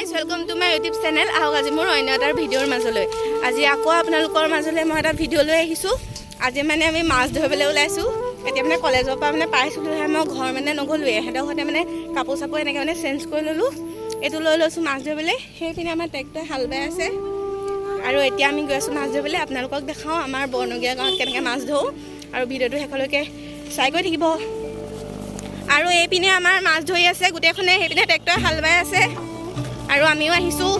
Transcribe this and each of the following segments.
Guys welcome to my YouTube channel আহক আজি মোৰ অন্য এটা ভিডিঅ'ৰ মাজলৈ আজি আকৌ আপোনালোকৰ মাজলৈ মই এটা ভিডিঅ' লৈ আহিছোঁ আজি মানে আমি মাছ ধৰিবলৈ ওলাইছোঁ এতিয়া মানে কলেজৰ পৰা মানে পাইছিলোঁহে মই ঘৰ মানে নগ'লোৱে এহেঁতৰ ঘৰতে মানে কাপোৰ চাপোৰ এনেকৈ মানে চেঞ্জ কৰি ল'লোঁ এইটো লৈ লৈছোঁ মাছ ধৰিবলৈ সেইপিনে আমাৰ ট্ৰেক্টৰ হাল বাই আছে আৰু এতিয়া আমি গৈ আছোঁ মাছ ধৰিবলৈ আপোনালোকক দেখাওঁ আমাৰ বৰ্ণগীয়া গাঁৱত কেনেকৈ মাছ ধৰোঁ আৰু ভিডিঅ'টো শেষলৈকে চাই গৈ থাকিব আৰু এইপিনে আমাৰ মাছ ধৰি আছে গোটেইখনে সেইপিনে ট্ৰেক্টৰ হাল বাই আছে আৰু আমিও আহিছোঁ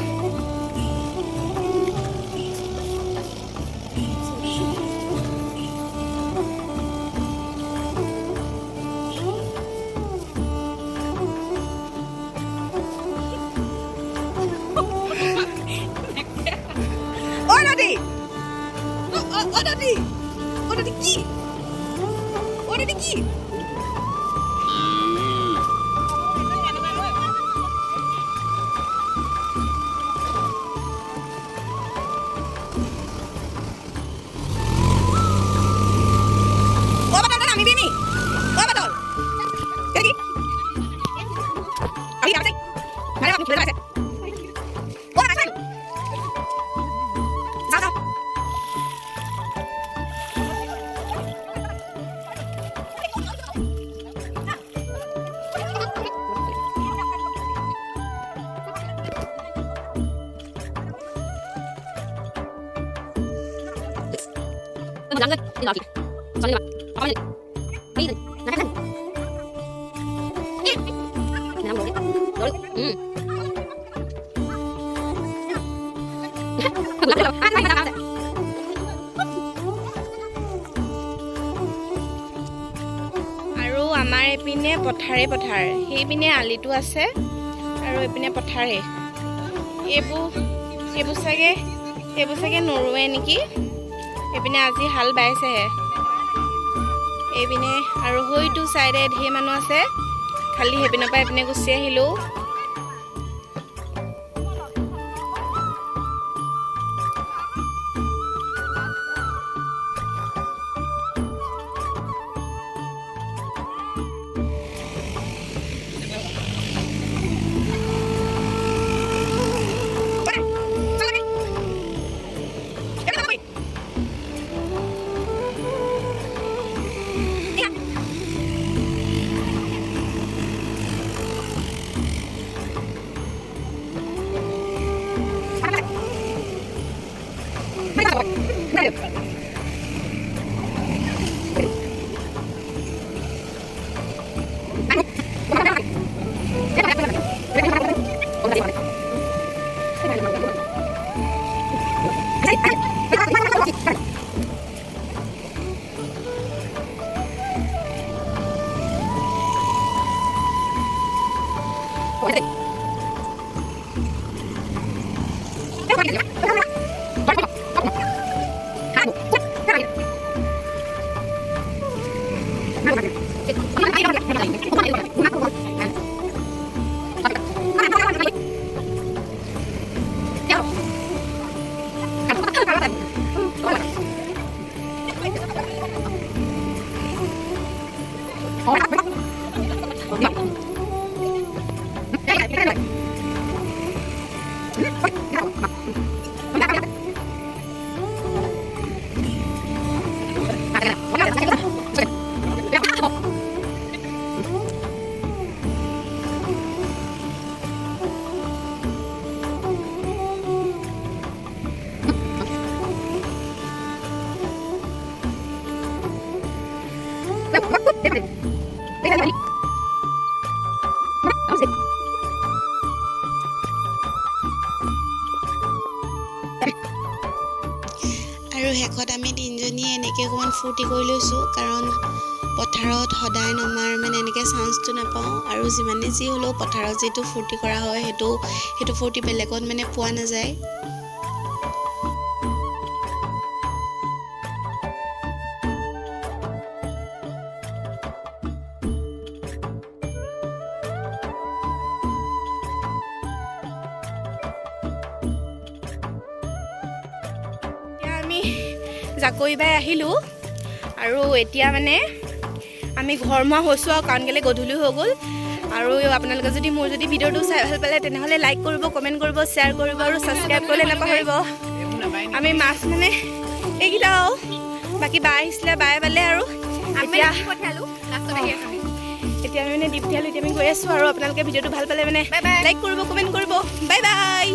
কি আৰু আমাৰ এইপিনে পথাৰ সেইপিনে আলিটো আছে আৰু এইপিনে পথাৰে এইবোৰ চাগে নৰুৱে নেকি এইপিনে আজি হাল বাইছেহে এইপিনে আৰু হয়তো চাইডে ঢেৰ মানুহ আছে খালি সেইপিনৰ পৰা এইপিনে গুচি আহিলোঁ আৰু শেষত আমি তিনিজনীয়ে এনেকৈ অকণমান ফূৰ্তি কৰি লৈছোঁ কাৰণ পথাৰত সদায় নমাৰ মানে এনেকৈ চান্সটো নাপাওঁ আৰু যিমানে যি হ'লেও পথাৰত যিটো ফূৰ্তি কৰা হয় সেইটো ফূৰ্তি বেলেগত মানে পোৱা নাযায় জাকৈ বাই আহিলোঁ আৰু এতিয়া মানে আমি ঘৰমুৱা হৈছোঁ আৰু কাৰণ কেলৈ গধূলি হৈ গ'ল আৰু আপোনালোকে যদি মোৰ যদি ভিডিঅ'টো চাই ভাল পালে তেনেহ'লে লাইক কৰিব, কমেণ্ট কৰিব, শ্বেয়াৰ কৰিব আৰু ছাবস্ক্ৰাইব কৰিলে নাপাহৰিব। আমি মাছ মানে এইকেইটাও বাকী বাই আহিছিলে, বাই পালে আৰু এতিয়া এতিয়া আমি মানে দি পঠিয়ালোঁ। এতিয়া আমি গৈ আছোঁ আৰু আপোনালোকে ভিডিঅ'টো ভাল পালে মানে লাইক কৰিব, কমেণ্ট কৰিব। Bye bye.